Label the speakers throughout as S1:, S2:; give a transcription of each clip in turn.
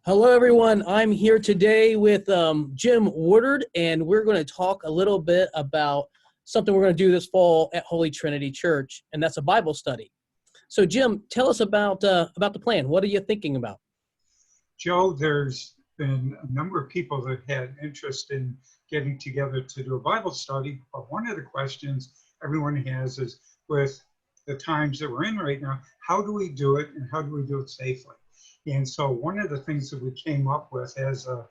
S1: Hello, everyone. I'm here today with Jim Woodard, and we're going to talk a little bit about something we're going to do this fall at Holy Trinity Church, and that's a Bible study. So, Jim, tell us about the plan. What are you thinking about?
S2: Joe, there's been a number of people that had interest in getting together to do a Bible study, but one of the questions everyone has is, with the times that we're in right now, how do we do it and how do we do it safely? And so one of the things that we came up with as a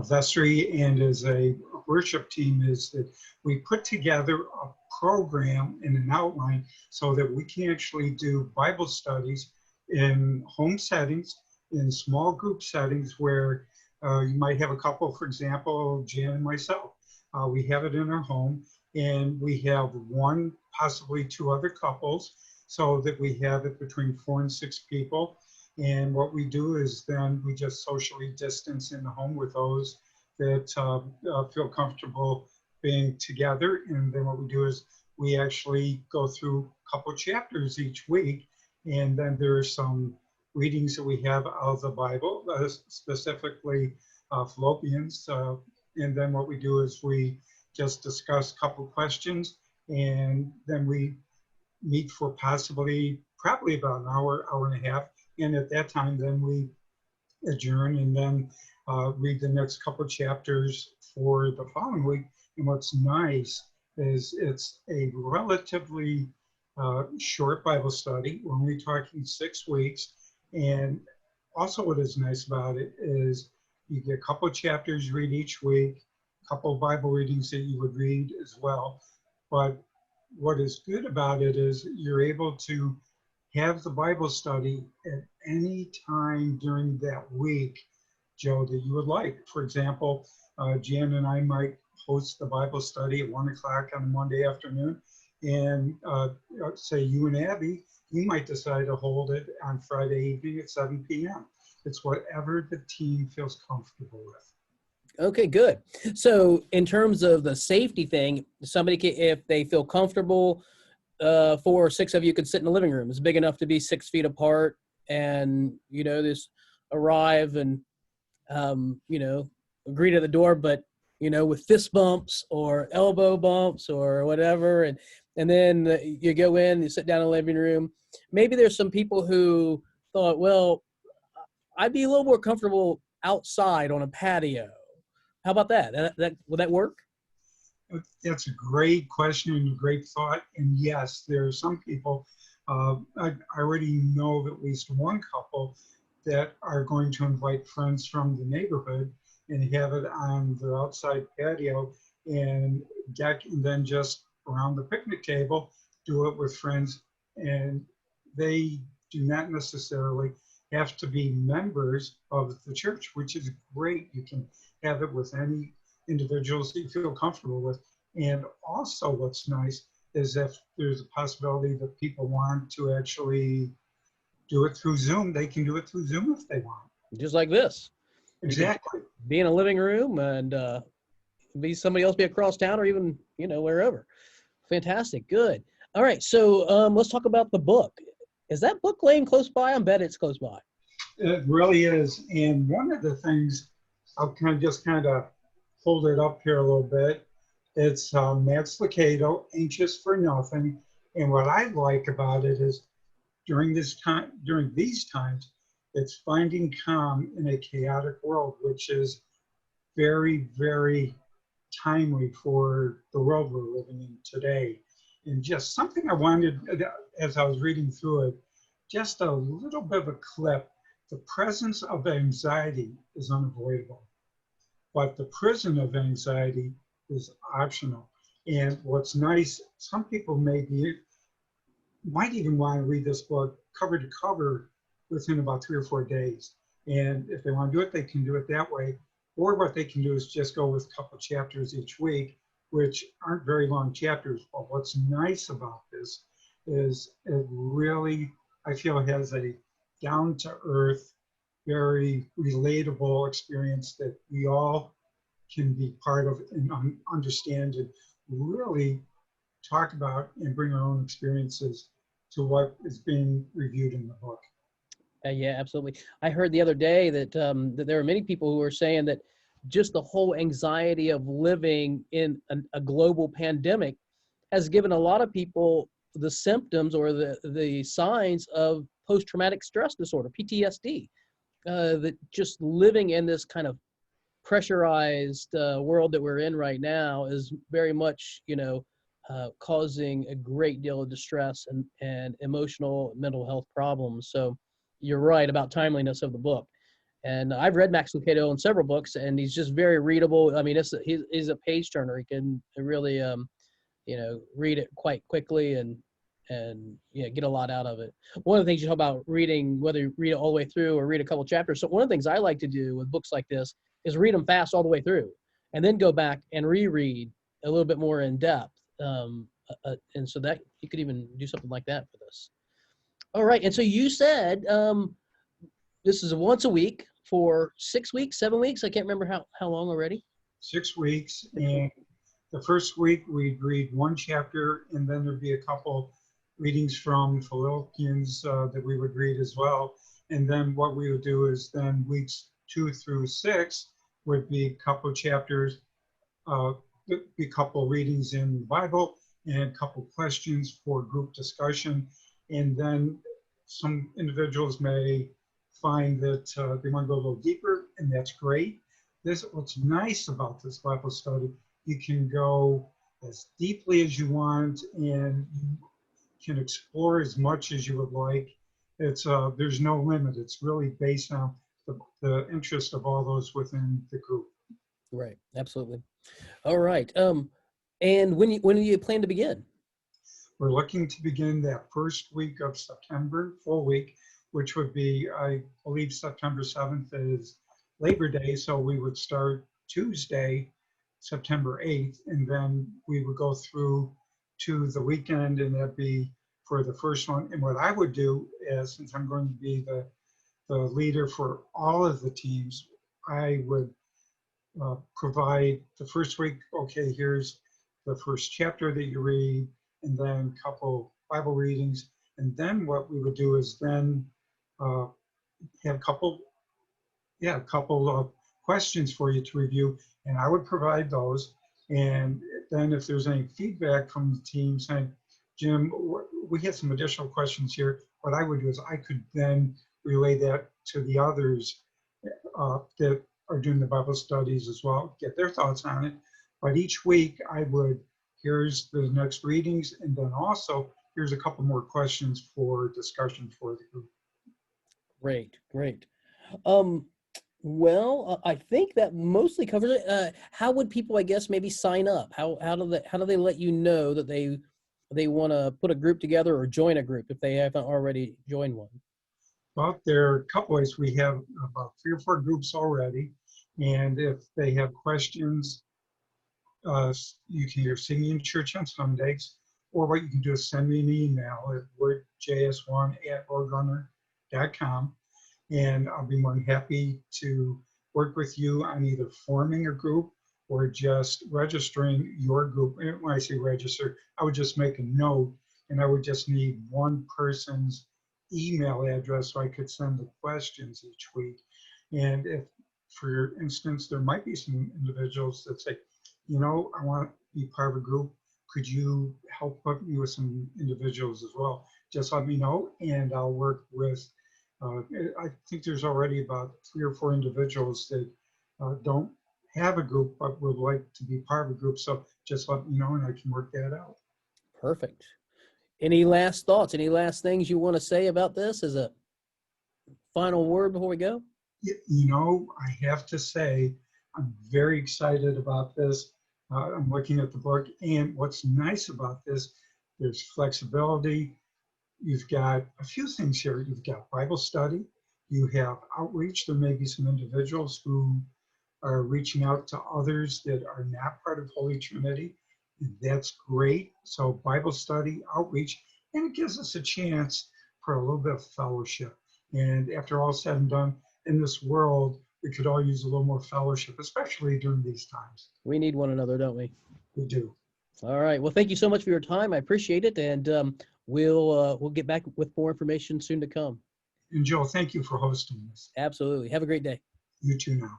S2: vestry and as a worship team is that we put together a program and an outline so that we can actually do Bible studies in home settings, in small group settings where you might have a couple, for example, Jan and myself. We have it in our home, and we have one, possibly two other couples, so that we have it between 4 and 6 people. And what we do is then we just socially distance in the home with those that feel comfortable being together. And then what we do is we actually go through a couple chapters each week, and then there are some readings that we have out of the Bible, specifically Philippians. And then what we do is we just discuss a couple questions, and then we meet for probably about an hour, hour and a half. And at that time, then we adjourn and then read the next couple chapters for the following week. And what's nice is it's a relatively short Bible study. We're only talking 6 weeks. And also what is nice about it is you get a couple chapters read each week, a couple of Bible readings that you would read as well. But what is good about it is you're able to have the Bible study at any time during that week, Joe, that you would like. For example, Jan and I might host the Bible study at 1 o'clock on a Monday afternoon. And say you and Abby, you might decide to hold it on Friday evening at 7 p.m. It's whatever the team feels comfortable with.
S1: Okay, good. So, in terms of the safety thing, somebody can, if they feel comfortable, 4 or 6 of you could sit in the living room. It's big enough to be 6 feet apart, and just arrive and agree to the door, but with fist bumps or elbow bumps or whatever, and then you go in, you sit down in the living room. Maybe there's some people who thought, well, I'd be a little more comfortable outside on a patio. How about that? Would that work?
S2: That's a great question and a great thought. And yes, there are some people, I already know of at least one couple that are going to invite friends from the neighborhood and have it on their outside patio and deck, and then just around the picnic table, do it with friends. And they do not necessarily have to be members of the church, which is great. You can have it with any individuals that you feel comfortable with. And also what's nice is if there's a possibility that people want to actually do it through Zoom, they can do it through Zoom if they want.
S1: Just like this.
S2: Exactly.
S1: Be in a living room and be somebody else be across town or even, wherever. Fantastic. Good. All right. So let's talk about the book. Is that book laying close by? I bet it's close by.
S2: It really is. And one of the things, I'll kind of hold it up here a little bit. It's Max Lucado, Anxious for Nothing. And what I like about it is during these times, it's finding calm in a chaotic world, which is very, very timely for the world we're living in today. And just something I wanted, as I was reading through it, just a little bit of a clip. The presence of anxiety is unavoidable, but the prison of anxiety is optional. And what's nice, some people might even want to read this book cover to cover within about 3 or 4 days. And if they want to do it, they can do it that way. Or what they can do is just go with a couple chapters each week, which aren't very long chapters. But what's nice about this is it really, I feel, has a down-to-earth, very relatable experience that we all can be part of and understand and really talk about and bring our own experiences to what is being reviewed in the book.
S1: Yeah, absolutely. I heard the other day that that there are many people who are saying that just the whole anxiety of living in a global pandemic has given a lot of people the symptoms or the signs of post-traumatic stress disorder, PTSD. That just living in this kind of pressurized world that we're in right now is very much, causing a great deal of distress and emotional mental health problems. So you're right about timeliness of the book. And I've read Max Lucado in several books, and he's just very readable. I mean, he's a page turner. He can really, read it quite quickly and get a lot out of it. One of the things you talk about reading, whether you read it all the way through or read a couple chapters. So one of the things I like to do with books like this is read them fast all the way through, and then go back and reread a little bit more in depth. And so that you could even do something like that for this. All right. And so you said this is once a week for 6 weeks, 7 weeks. I can't remember how long already.
S2: 6 weeks, and the first week we'd read one chapter, and then there'd be a couple readings from Philippians that we would read as well. And then what we would do is then weeks 2 through 6 would be a couple chapters, be a couple readings in the Bible, and a couple questions for group discussion. And then some individuals may find that they want to go a little deeper, and that's great. What's nice about this Bible study, you can go as deeply as you want, and you can explore as much as you would like. There's no limit. It's really based on the interest of all those within the group.
S1: Right. Absolutely. All right. And when do you plan to begin?
S2: We're looking to begin that first week of September, full week, which would be, I believe, September 7th is Labor Day. So we would start Tuesday, September 8th, and then we would go through to the weekend, and that'd be for the first one. And what I would do is, since I'm going to be the leader for all of the teams, I would provide the first week, okay, here's the first chapter that you read, and then a couple Bible readings. And then what we would do is then have a couple of questions for you to review, and I would provide those. And then if there's any feedback from the team saying, Jim, we had some additional questions here, what I would do is I could then relay that to the others that are doing the Bible studies as well, get their thoughts on it. But each week here's the next readings, and then also here's a couple more questions for discussion for the group. Great.
S1: Well, I think that mostly covers it. How would people, I guess, maybe sign up? How do they let you know that they want to put a group together or join a group if they haven't already joined one?
S2: Well, there are a couple ways. We have about 3 or 4 groups already, and if they have questions, you can either see me in church on Sundays, or what you can do is send me an email at woodjs1@roadrunner.com, and I'll be more than happy to work with you on either forming a group or just registering your group. And when I say register, I would just make a note, and I would just need one person's email address so I could send the questions each week. And if, for instance, there might be some individuals that say, I want to be part of a group. Could you help put me with some individuals as well? Just let me know, and I'll work with, I think there's already about 3 or 4 individuals that don't have a group but would like to be part of a group. So just let me know, and I can work that out.
S1: Perfect. Any last thoughts? Any last things you want to say about this as a final word before we go?
S2: I have to say, I'm very excited about this. I'm looking at the book, and what's nice about this, there's flexibility. You've got a few things here. You've got Bible study. You have outreach. There may be some individuals who are reaching out to others that are not part of Holy Trinity. That's great. So Bible study, outreach, and it gives us a chance for a little bit of fellowship. And after all said and done, in this world, we could all use a little more fellowship, especially during these times.
S1: We need one another, don't we?
S2: We do.
S1: All right. Well, thank you so much for your time. I appreciate it, and we'll get back with more information soon to come.
S2: And Joe, thank you for hosting this.
S1: Absolutely. Have a great day.
S2: You too now.